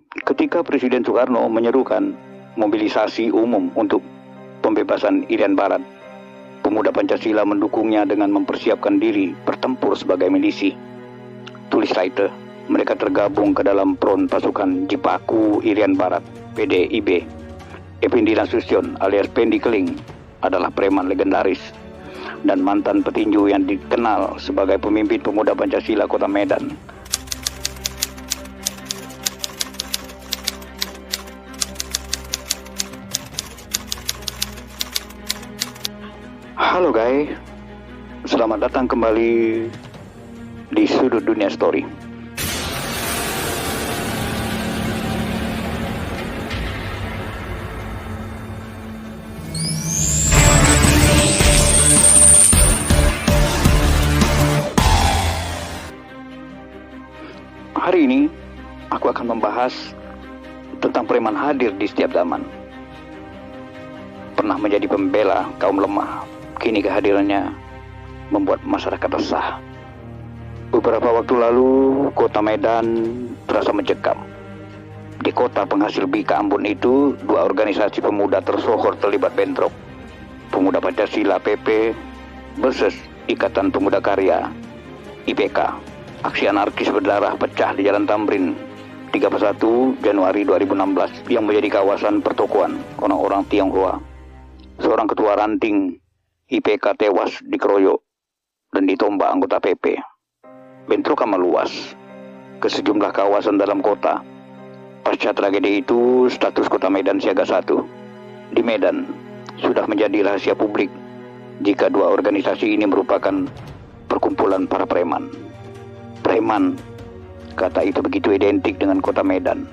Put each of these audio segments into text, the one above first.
Ketika Presiden Soekarno menyerukan mobilisasi umum untuk pembebasan Irian Barat, pemuda Pancasila mendukungnya dengan mempersiapkan diri bertempur sebagai milisi. Tulis writer, mereka tergabung ke dalam Front Pasukan Jipaku Irian Barat, PDIB. Effendi Nasution alias Pendi Keling adalah preman legendaris dan mantan petinju yang dikenal sebagai pemimpin pemuda Pancasila Kota Medan. Halo guys, selamat datang kembali di Sudut Dunia Story. Hari ini aku akan membahas tentang preman hadir di setiap zaman. Pernah menjadi pembela kaum lemah, kini kehadirannya membuat masyarakat resah. Beberapa waktu lalu, kota Medan terasa mencekam. Di kota penghasil bika Ambon itu, dua organisasi pemuda tersohor terlibat bentrok. Pemuda Pancasila PP versus Ikatan Pemuda Karya IPK. Aksi anarkis berdarah pecah di Jalan Tamrin 31 Januari 2016 yang menjadi kawasan pertokoan orang-orang Tionghoa. Seorang ketua ranting IPK tewas dikeroyok dan ditombak anggota PP. Bentrokan meluas ke sejumlah kawasan dalam kota. Pasca tragedi itu, status kota Medan siaga 1. Di Medan, sudah menjadi rahasia publik jika dua organisasi ini merupakan perkumpulan para preman. Preman, kata itu begitu identik dengan kota Medan.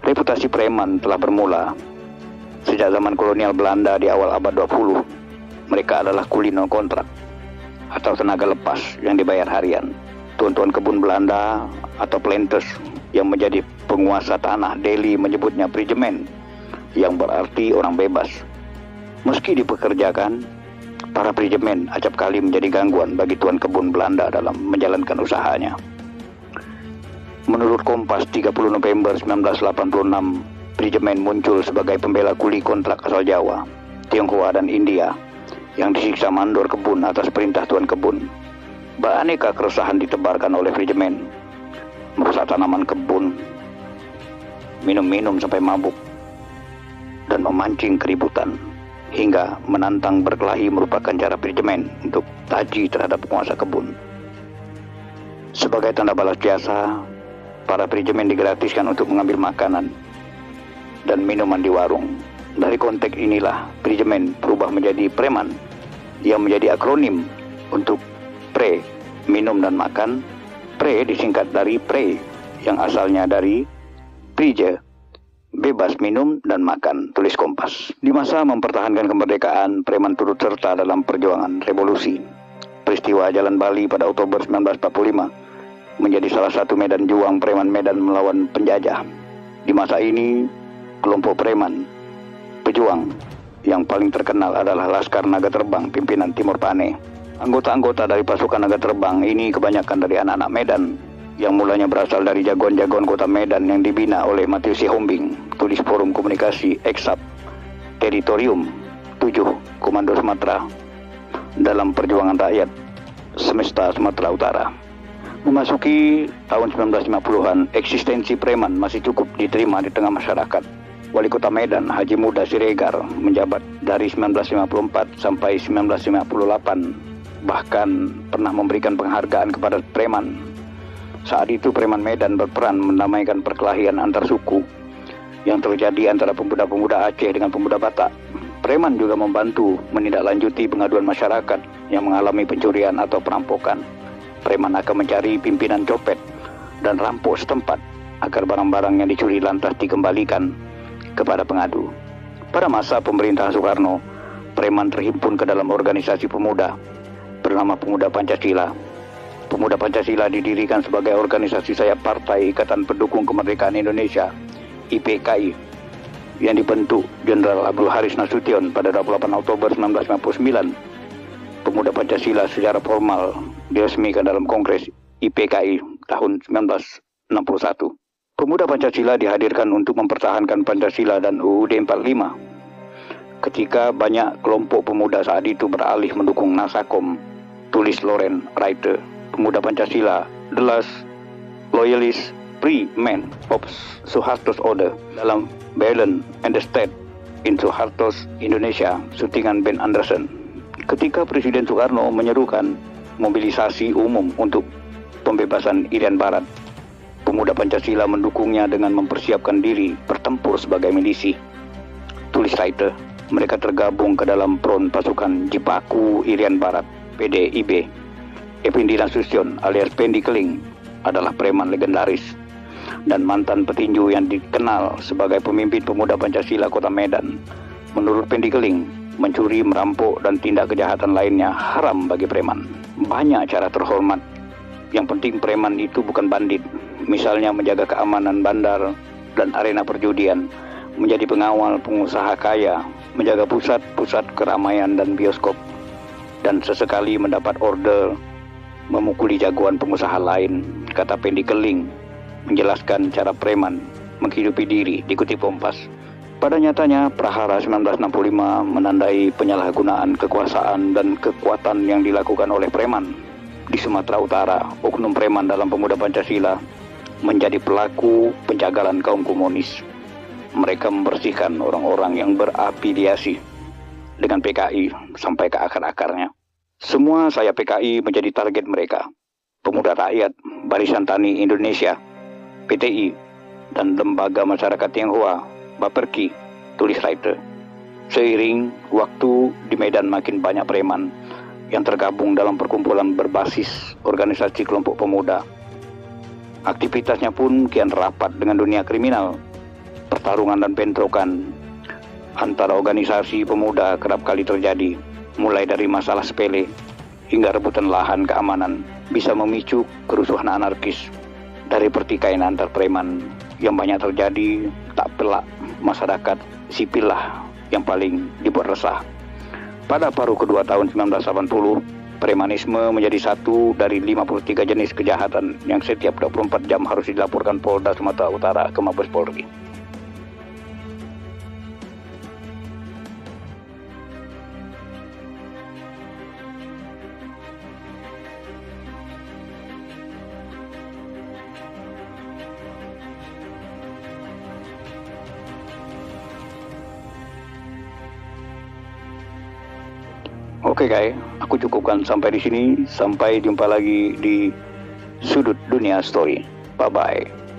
Reputasi preman telah bermula sejak zaman kolonial Belanda di awal abad 20. Mereka adalah kuli non kontrak atau tenaga lepas yang dibayar harian. Tuan-tuan kebun Belanda atau planters yang menjadi penguasa tanah Delhi menyebutnya prijemen, yang berarti orang bebas. Meski dipekerjakan, para prijemen acap kali menjadi gangguan bagi tuan kebun Belanda dalam menjalankan usahanya. Menurut Kompas 30 November 1986, prijemen muncul sebagai pembela kuli kontrak asal Jawa, Tionghoa dan India yang disiksa mandor kebun atas perintah tuan kebun. Beraneka keresahan ditebarkan oleh prijemen, merusak tanaman kebun, minum-minum sampai mabuk, dan memancing keributan, hingga menantang berkelahi merupakan cara prijemen untuk taji terhadap penguasa kebun. Sebagai tanda balas jasa, para prijemen digratiskan untuk mengambil makanan dan minuman di warung. Dari konteks inilah prijemen berubah menjadi preman, yang menjadi akronim untuk pre, minum dan makan. Pre disingkat dari pre, yang asalnya dari prije, bebas minum dan makan, tulis Kompas. Di masa mempertahankan kemerdekaan, preman turut serta dalam perjuangan revolusi. Peristiwa Jalan Bali pada Oktober 1945 menjadi salah satu medan juang preman Medan melawan penjajah. Di masa ini, kelompok preman pejuang yang paling terkenal adalah Laskar Naga Terbang pimpinan Timur Pane. Anggota-anggota dari pasukan Naga Terbang ini kebanyakan dari anak-anak Medan yang mulanya berasal dari jagoan-jagoan kota Medan yang dibina oleh Matius Sihombing, tulis Forum Komunikasi Eksap Teritorium 7 Komando Sumatera dalam perjuangan rakyat semesta Sumatera Utara. Memasuki tahun 1950-an, eksistensi preman masih cukup diterima di tengah masyarakat. Wali Kota Medan, Haji Muda Siregar, menjabat dari 1954 sampai 1958, bahkan pernah memberikan penghargaan kepada preman. Saat itu preman Medan berperan mendamaikan perkelahian antar suku yang terjadi antara pemuda-pemuda Aceh dengan pemuda Batak. Preman juga membantu menindaklanjuti pengaduan masyarakat yang mengalami pencurian atau perampokan. Preman akan mencari pimpinan copet dan rampok setempat agar barang-barang yang dicuri lantas dikembalikan kepada pengadu. Pada masa pemerintahan Soekarno, preman terhimpun ke dalam organisasi pemuda bernama Pemuda Pancasila. Pemuda Pancasila didirikan sebagai organisasi sayap Partai Ikatan Pendukung Kemerdekaan Indonesia (IPKI) yang dibentuk Jenderal Abdul Haris Nasution pada 28 Oktober 1959. Pemuda Pancasila secara formal diresmikan dalam Kongres IPKI tahun 1961. Pemuda Pancasila dihadirkan untuk mempertahankan Pancasila dan UUD 45. Ketika banyak kelompok pemuda saat itu beralih mendukung Nasakom, tulis Loren Writer, pemuda Pancasila, the last loyalist free men of Suharto's order, dalam Balance and the State in Suharto's Indonesia, syutingan Ben Anderson. Ketika Presiden Soekarno menyerukan mobilisasi umum untuk pembebasan Irian Barat, pemuda Pancasila mendukungnya dengan mempersiapkan diri bertempur sebagai milisi. Tulis Writer, mereka tergabung ke dalam front pasukan Jipaku Irian Barat, PDIB. Effendi Nasution alias Pendi Keling adalah preman legendaris dan mantan petinju yang dikenal sebagai pemimpin pemuda Pancasila Kota Medan. Menurut Pendi Keling, mencuri, merampok, dan tindak kejahatan lainnya haram bagi preman. Banyak cara terhormat. Yang penting preman itu bukan bandit. Misalnya menjaga keamanan bandar dan arena perjudian, menjadi pengawal pengusaha kaya, menjaga pusat-pusat keramaian dan bioskop, dan sesekali mendapat order memukuli jagoan pengusaha lain, kata Pendi Keling, menjelaskan cara preman menghidupi diri, dikutip Kompas. Pada nyatanya, Prahara 1965 menandai penyalahgunaan kekuasaan dan kekuatan yang dilakukan oleh preman. Di Sumatera Utara, oknum preman dalam pemuda Pancasila menjadi pelaku penjagalan kaum komunis. Mereka membersihkan orang-orang yang berafiliasi dengan PKI sampai ke akar-akarnya. Semua sayap PKI menjadi target mereka. Pemuda Rakyat, Barisan Tani Indonesia, PTI, dan Lembaga Masyarakat Tionghoa, Baperki, tulis Writer. Seiring waktu di Medan makin banyak preman yang tergabung dalam perkumpulan berbasis organisasi kelompok pemuda. Aktivitasnya pun kian rapat dengan dunia kriminal. Pertarungan dan bentrokan antara organisasi pemuda kerap kali terjadi, mulai dari masalah sepele hingga rebutan lahan keamanan, bisa memicu kerusuhan anarkis. Dari pertikaian antar preman yang banyak terjadi, tak pelak masyarakat sipil lah yang paling dibuat resah. Pada paruh kedua tahun 1980, premanisme menjadi satu dari 53 jenis kejahatan yang setiap 24 jam harus dilaporkan Polda Sumatera Utara ke Mabes Polri. Oke guys, aku cukupkan sampai di sini. Sampai jumpa lagi di Sudut Dunia Story. Bye-bye.